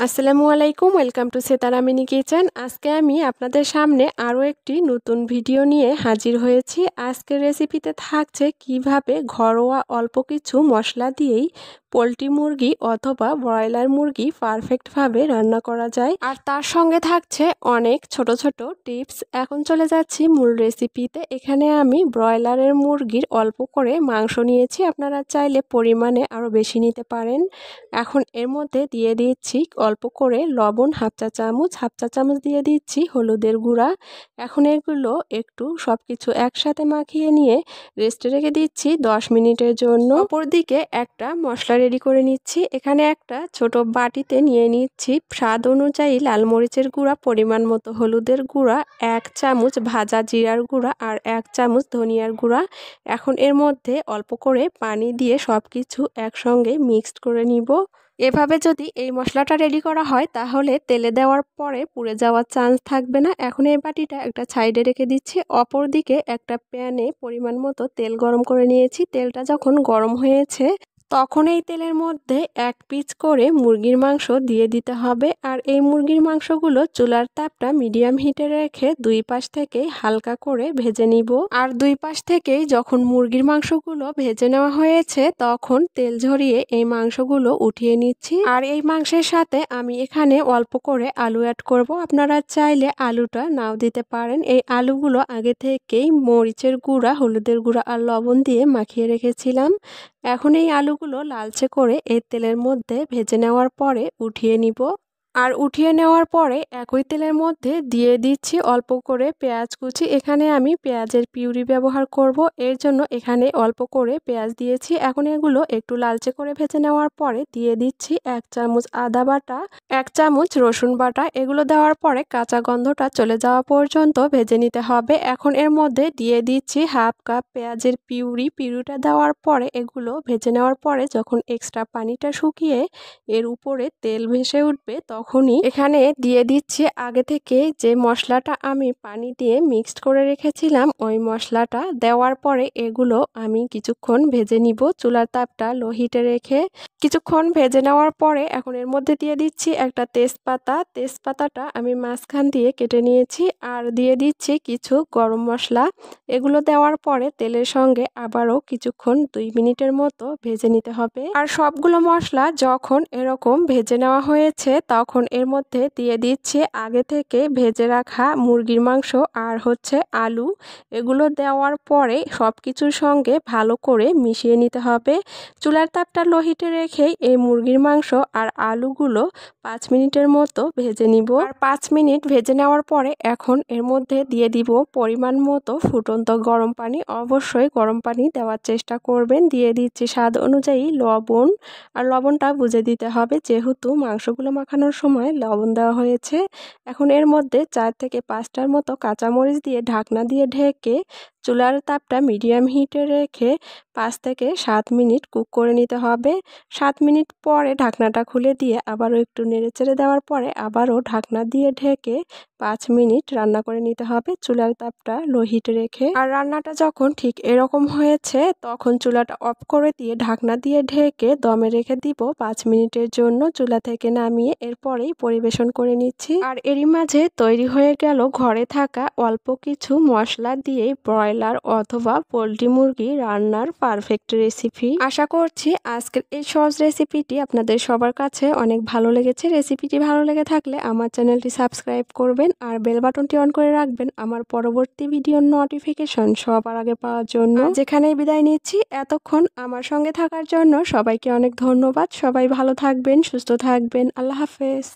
আসসালামু আলাইকুম, welcome to Setara mini kitchen. আজকে আমি আপনাদের সামনে আরও একটি নতুন ভিডিও নিয়ে হাজির হয়েছি। আজকের রেসিপিতে থাকছে কিভাবে ঘরোয়া অল্প কিছু মশলা দিয়েই পোলট্রি মুরগি অথবা ব্রয়লার মুরগি পারফেক্টভাবে রান্না করা যায়, আর তার সঙ্গে থাকছে অনেক ছোট ছোট টিপস। এখন চলে যাচ্ছি মূল রেসিপিতে। এখানে আমি ব্রয়লারের মুরগির অল্প করে মাংস নিয়েছি, আপনারা চাইলে পরিমাণে আরও বেশি নিতে পারেন। এখন এর মধ্যে দিয়ে দিচ্ছি অল্প করে লবণ হাফ চা চামচ দিয়ে দিচ্ছি হলুদের গুঁড়া। এখন এগুলো একটু সব কিছু একসাথে মাখিয়ে নিয়ে রেস্টে রেখে দিচ্ছি 10 মিনিটের জন্য। অপরদিকে একটা মশলা রেডি করে নিচ্ছি। এখানে একটা ছোট বাটিতে নিয়ে নিচ্ছি স্বাদ অনুযায়ী লাল মরিচের গুঁড়া, পরিমাণ মতো হলুদের গুঁড়া, 1 চামচ ভাজা জিরার গুঁড়া আর 1 চামচ ধনিয়ার গুঁড়া। এখন এর মধ্যে অল্প করে পানি দিয়ে সব কিছু একসঙ্গে মিক্সড করে নিব। এভাবে যদি এই মশলাটা রেডি করা হয় তাহলে তেলে দেওয়ার পরে পুড়ে যাওয়ার চান্স থাকবে না। এখন এই বাটিটা একটা সাইডে রেখে দিচ্ছি। অপরদিকে একটা প্যানে পরিমাণ মতো তেল গরম করে নিয়েছি। তেলটা যখন গরম হয়েছে তখন এই তেলের মধ্যে 1 পিস করে মুরগির মাংস দিয়ে দিতে হবে। আর এই মুরগির মাংসগুলো চুলার তাপটা মিডিয়াম হিটে রেখে দুই পাশ থেকেই হালকা করে ভেজে নিব। আর দুই পাশ থেকেই যখন মুরগির মাংসগুলো ভেজে নেওয়া হয়েছে তখন তেল ঝরিয়ে এই মাংসগুলো উঠিয়ে নিচ্ছি। আর এই মাংসের সাথে আমি এখানে অল্প করে আলু অ্যাড করব। আপনারা চাইলে আলুটা নাও দিতে পারেন। এই আলুগুলো আগে থেকেই মরিচের গুঁড়া, হলুদের গুঁড়া আর লবণ দিয়ে মাখিয়ে রেখেছিলাম। এখন এই আলুগুলো লালচে করে এই তেলের মধ্যে ভেজে নেওয়ার পরে উঠিয়ে নিব। আর উঠিয়ে নেওয়ার পরে একই তেলের মধ্যে দিয়ে দিচ্ছি অল্প করে পেঁয়াজ কুচি। এখানে আমি পেঁয়াজের পিউরি ব্যবহার করব, এর জন্য এখানে অল্প করে পেঁয়াজ দিয়েছি। এখন এগুলো একটু লালচে করে ভেজে নেওয়ার পরে দিয়ে দিচ্ছি 1 চামচ আদা বাটা, 1 চামচ রসুন বাটা। এগুলো দেওয়ার পরে কাঁচা গন্ধটা চলে যাওয়া পর্যন্ত ভেজে নিতে হবে। এখন এর মধ্যে দিয়ে দিচ্ছি হাফ কাপ পেঁয়াজের পিউরিটা দেওয়ার পরে এগুলো ভেজে নেওয়ার পরে যখন এক্সট্রা পানিটা শুকিয়ে এর উপরে তেল ভেসে উঠবে তখনই এখানে দিয়ে দিচ্ছি আগে থেকে যে মশলাটা আমি পানি দিয়ে মিক্সড করে রেখেছিলাম। ওই মশলাটা দেওয়ার পরে এগুলো আমি কিছুক্ষণ ভেজে নিব চুলার তাপটা লো হিটে রেখে। কিছুক্ষণ ভেজে নেওয়ার পরে এখন এর মধ্যে দিয়ে দিচ্ছি একটা তেজপাতাটা আমি মাঝখান দিয়ে কেটে নিয়েছি। আর দিয়ে দিচ্ছি কিছু গরম মশলা। এগুলো দেওয়ার পরে তেলের সঙ্গে আবারও কিছুক্ষণ 2 মিনিটের মতো ভেজে নিতে হবে। আর সবগুলো মশলা যখন এরকম ভেজে নেওয়া হয়েছে তখন এর মধ্যে দিয়ে দিচ্ছি আগে থেকে ভেজে রাখা মুরগির মাংস আর আলু। এগুলো দেওয়ার পরে সব কিছুর সঙ্গে ভালো করে মিশিয়ে নিতে হবে। চুলার তাপটা লো হিটে রেখেই এই মুরগির মাংস আর আলুগুলো 5 মিনিটের মতো ভেজে নিব। আর 5 মিনিট ভেজে নেওয়ার পরে এখন এর মধ্যে দিয়ে দিব পরিমাণ মতো ফুটন্ত গরম পানি। অবশ্যই গরম পানি দেওয়ার চেষ্টা করবেন। দিয়ে দিচ্ছি স্বাদ অনুযায়ী লবণ, আর লবণটা বুঝে দিতে হবে যেহেতু মাংসগুলো মাখানোর সময় লবণ দেওয়া হয়েছে। এখন এর মধ্যে 4 থেকে 5টার মতো কাঁচামরিচ দিয়ে ঢাকনা দিয়ে ঢেকে চুলার তাপটা মিডিয়াম হিটে রেখে 5 থেকে 7 মিনিট কুক করে নিতে হবে। 7 মিনিট পরে ঢাকনাটা খুলে দিয়ে আবারও একটু নেড়েচেড়ে দেওয়ার পরে আবারও ঢাকনা দিয়ে ঢেকে 5 মিনিট রান্না করে নিতে হবে চুলার তাপটা লো হিটে রেখে। আর রান্নাটা যখন ঠিক এরকম হয়েছে তখন চুলাটা অফ করে দিয়ে ঢাকনা দিয়ে ঢেকে দমে রেখে দিব 5 মিনিটের জন্য। চুলা থেকে নামিয়ে এরপরেই পরিবেশন করে নিচ্ছি। আর এরই মাঝে তৈরি হয়ে গেল ঘরে থাকা অল্প কিছু মশলা দিয়ে ব্রয়লার অথবা পোলট্রি মুরগি রান্নার পারফেক্ট রেসিপি। আশা করছি আজকের এই সহজ রেসিপিটি আপনাদের সবার কাছে অনেক ভালো লেগেছে। রেসিপিটি ভালো লেগে থাকলে আমার চ্যানেলটি সাবস্ক্রাইব করবেন আর বেল বাটনটি অন করে রাখবেন আমার পরবর্তী ভিডিওর নোটিফিকেশন সবার আগে পাওয়ার জন্য। যেখানেই বিদায় নিচ্ছি, এতক্ষণ আমার সঙ্গে থাকার জন্য সবাইকে অনেক ধন্যবাদ। সবাই ভালো থাকবেন, সুস্থ থাকবেন। আল্লাহ হাফেজ।